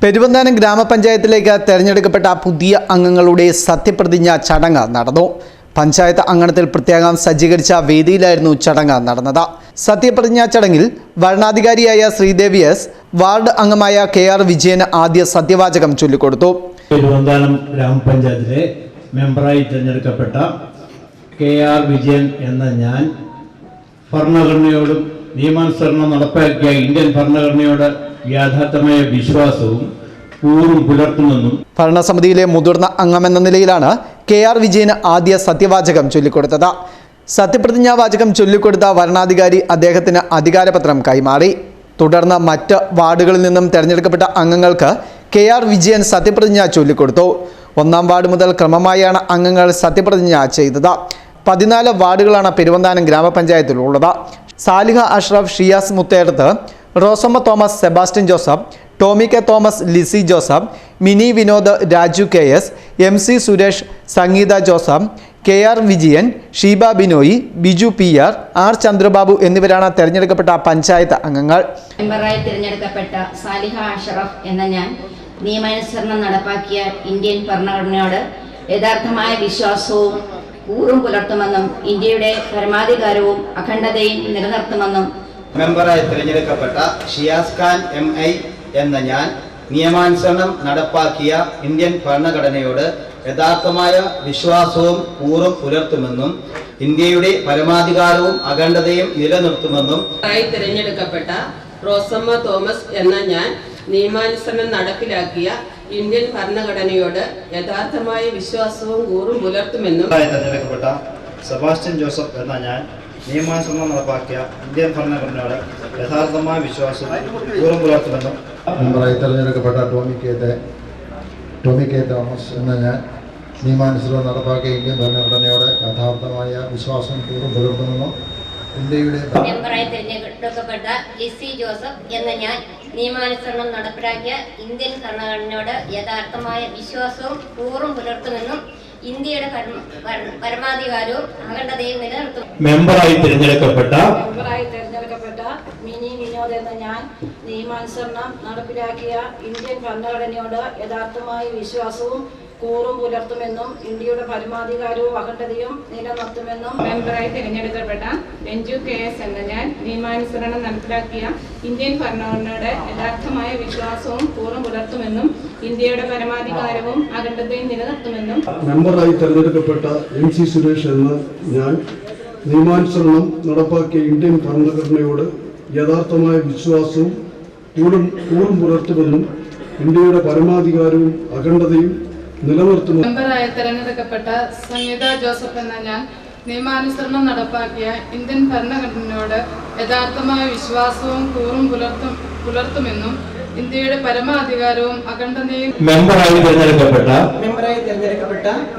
പെരുവന്താനം ഗ്രാമപഞ്ചായത്തിലേക്ക് തെരഞ്ഞെടുക്കപ്പെട്ട പുതിയ അംഗങ്ങളുടെ സത്യപ്രതിജ്ഞ ചടങ്ങ് നടന്നു. പഞ്ചായത്ത് അങ്കണത്തിൽ പ്രത്യേകം സജ്ജീകരിച്ച വേദിയിലായിരുന്നു ചടങ്ങ് നടന്നത്. സത്യപ്രതിജ്ഞാ ചടങ്ങിൽ വരണാധികാരിയായ ശ്രീദേവി എസ്, വാർഡ് അംഗമായ KR വിജയൻ ആദ്യ സത്യവാചകം ചൊല്ലിക്കൊടുത്തു. പെരുവന്താനം ഗ്രാമപഞ്ചായത്തിലെ മെമ്പറായി തിരഞ്ഞെടുക്കപ്പെട്ട KR വിജയൻ എന്ന ഞാൻ ഭരണഘടനയോടും നിയമാനുസരണം നടപ്പാക്കിയ ഇന്ത്യൻ ഭരണഘടനയോട് യാഥാർത്ഥമായ വിശ്വാസവും കൂറും പുലർത്തുമെന്നും ഭരണസമിതിയിലെ മുതിർന്ന അംഗമെന്ന നിലയിലാണ് KR വിജയന് ആദ്യ സത്യവാചകം ചൊല്ലിക്കൊടുത്തത്. സത്യപ്രതിജ്ഞാ വാചകം ചൊല്ലിക്കൊടുത്ത വരണാധികാരി അദ്ദേഹത്തിന് അധികാരപത്രം കൈമാറി. തുടർന്ന് മറ്റ് വാർഡുകളിൽ നിന്നും തെരഞ്ഞെടുക്കപ്പെട്ട അംഗങ്ങൾക്ക് KR വിജയൻ സത്യപ്രതിജ്ഞ ചൊല്ലിക്കൊടുത്തു. 1-ാം വാർഡ് മുതൽ ക്രമമായാണ് അംഗങ്ങൾ സത്യപ്രതിജ്ഞ ചെയ്തത്. 14 വാർഡുകളാണ് പെരുവന്താനം ഗ്രാമപഞ്ചായത്തിലുള്ളത്. Saliha Ashraf, Shiyas Muthedath, Rosamma Thomas, Sebastian Joseph, Tomy K Thomas, Lissy Joseph, Mini Vinod, Raju KS, MC Suresh, Sangeetha Joseph, KR Vijayan, Sheeba Binoy, Biju PR, R Chandrababu എന്നിവരാണ് തെരഞ്ഞെടുക്കപ്പെട്ട പഞ്ചായത്ത് അംഗങ്ങൾ. മെമ്പറായി തിരഞ്ഞെടുക്കപ്പെട്ട സാലിഹ അഷ്റഫ് എന്ന ഞാൻ നിയമാനുസരണം നടപ്പാക്കിയ ഇന്ത്യൻ ഭരണഘടനയോട് യഥാർത്ഥമായ വിശ്വാസവും കൂറും പുലർത്തുമെന്നും ഇന്ത്യയുടെ പരമാധികാരവും അഖണ്ഡതയും നിലനിർത്തുമെന്നും മെമ്പറായി തിരഞ്ഞെടുക്കപ്പെട്ട ഷിയാസ് ഖാൻ MI എന്ന ഞാൻ നിയമാനുസരണം നടപ്പാക്കിയ ഇന്ത്യൻ ഭരണഘടനയോട് യഥാർത്ഥമായ വിശ്വാസവും കൂറും പുലർത്തുമെന്നും ഇന്ത്യയുടെ പരമാധികാരവും അഖണ്ഡതയും നിലനിർത്തുമെന്നും തിരഞ്ഞെടുക്കപ്പെട്ട റോസമ്മ തോമസ് എന്ന ഞാൻ നിയമാനുസരണം നടപ്പിലാക്കിയ ഇന്ത്യൻ ഭരണഘടനയോട് യഥാർത്ഥമായ വിശ്വാസവും കൂറും പുലർത്തുമെന്നും തിരഞ്ഞെടുക്കപ്പെട്ട സെബാസ്റ്റ്യൻ ജോസഫ് എന്ന ഞാൻ നിയമാനുസരണം നടപ്പാക്കിയ ഇന്ത്യൻ ഭരണഘടനയോട് യഥാർത്ഥമായ വിശ്വാസവും കൂറും പുലർത്തുമെന്നും മെമ്പറായി തിരഞ്ഞെടുക്കപ്പെട്ട ടോമി കെ തോമസ് എന്ന ഞാൻ നിയമാനുസരണം നടപ്പാക്കിയ ഇന്ത്യൻ ഭരണഘടനയോട് യഥാർത്ഥമായ വിശ്വാസവും കൂറും പുലർത്തുമെന്നും ഇന്ത്യയുടെ മെമ്പറായി തിരഞ്ഞെടുക്കപ്പെട്ട ലിസി ജോസഫ് എന്ന ഞാൻ നിയമാനുസരണം നടപ്പിലാക്കിയ ഇന്ത്യൻ ഭരണഘടനയോട് യഥാർത്ഥമായ വിശ്വാസവും കൂറും പുലർത്തുമെന്നും ഇന്ത്യയുടെ പരമാധികാരവും അഖണ്ഡതയും നിലനിർത്തും. മെമ്പറായി തിരഞ്ഞെടുക്കപ്പെട്ട മിനി വിനോദ് എന്ന ഞാൻ നിയമാനുസരണം നടപ്പിലാക്കിയ ഇന്ത്യൻ ഭരണഘടനയോട് യഥാർത്ഥമായ വിശ്വാസവും കൂറും പുലർത്തുമെന്നും ഇന്ത്യയുടെ പരമാധികാരവും അഖണ്ഡതയും നിലനിർത്തുമെന്നും. മെമ്പറായി തിരഞ്ഞെടുക്കപ്പെട്ട രഞ്ജു KS എന്ന ഞാൻ നിയമാനുസരണം നടപ്പിലാക്കിയ ഇന്ത്യൻ ഭരണഘടനയുടെ യഥാർത്ഥമായ വിശ്വാസവും കൂറും പുലർത്തുമെന്നും ഇന്ത്യയുടെ പരമാധികാരവും അഖണ്ഡതയും നിലനിർത്തുമെന്നും. മെമ്പറായി തിരഞ്ഞെടുക്കപ്പെട്ട MC സുരേഷ് എന്ന ഞാൻ നിയമാനുസരണം നടപ്പാക്കിയ ഇന്ത്യൻ ഭരണഘടനയോട് യഥാർത്ഥമായ വിശ്വാസവും കൂറും പുലർത്തുമെന്നും ഇന്ത്യയുടെ പരമാധികാരവും അഖണ്ഡതയും നിലനിർത്തുന്നു. മെമ്പറായി തിരഞ്ഞെടുക്കപ്പെട്ട സംഗീത ജോസഫ് എന്ന ഞാൻ നിയമാനുസരണം നടപ്പാക്കിയ ഇന്ത്യൻ ഭരണഘടനയോട് യഥാർത്ഥമായ വിശ്വാസവും കൂറും പുലർത്തുമെന്നും ഇന്ത്യയുടെ പരമാധികാരവും അഖണ്ഡതയും. മെമ്പറായി തിരഞ്ഞെടുക്കപ്പെട്ട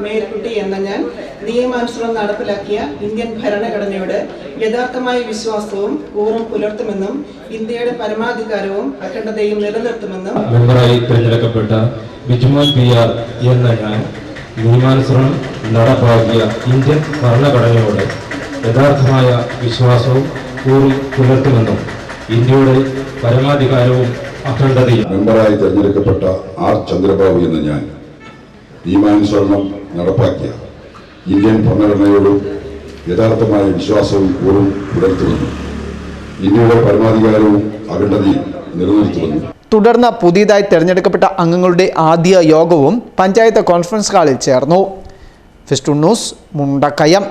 മേൽക്കുട്ടി എന്ന ഞാൻ നിയമാനുസരണം നടപ്പിലാക്കിയ ഇന്ത്യൻ ഭരണഘടനയോട് യഥാർത്ഥമായ വിശ്വാസവും കൂറും പുലർത്തുമെന്നും ഇന്ത്യയുടെ പരമാധികാരവും അഖണ്ഡതയും നിലനിർത്തുമെന്നും. മെമ്പറായി തിരഞ്ഞെടുക്കപ്പെട്ട ബിജുമോൻ PR എന്ന ഞാൻ നിയമാനുസരണം നടപ്പാക്കിയ ഇന്ത്യൻ ഭരണഘടനയോട് യഥാർത്ഥമായ വിശ്വാസവും കൂറും പുലർത്തുമെന്നും ഇന്ത്യയുടെ പരമാധികാരവും അഖണ്ഡതയും. മെമ്പറായി തിരഞ്ഞെടുക്കപ്പെട്ട R ചന്ദ്രബാബു എന്ന ഞാൻ നിയമാനുസരണം നടപ്പാക്കിയ ഇന്ത്യൻ ഭരണഘടനയോട് യഥാർത്ഥമായ വിശ്വാസവും കൂറും പുലർത്തുമെന്നും ഇന്ത്യയുടെ പരമാധികാരവും അഖണ്ഡതയും നിലനിർത്തുമെന്നും. തുടർന്ന് പുതിയതായി തെരഞ്ഞെടുക്കപ്പെട്ട അംഗങ്ങളുടെ ആദ്യ യോഗവും പഞ്ചായത്ത് കോൺഫറൻസ് ഹാളിൽ ചേർന്നു. Festoon news, Mundakayam.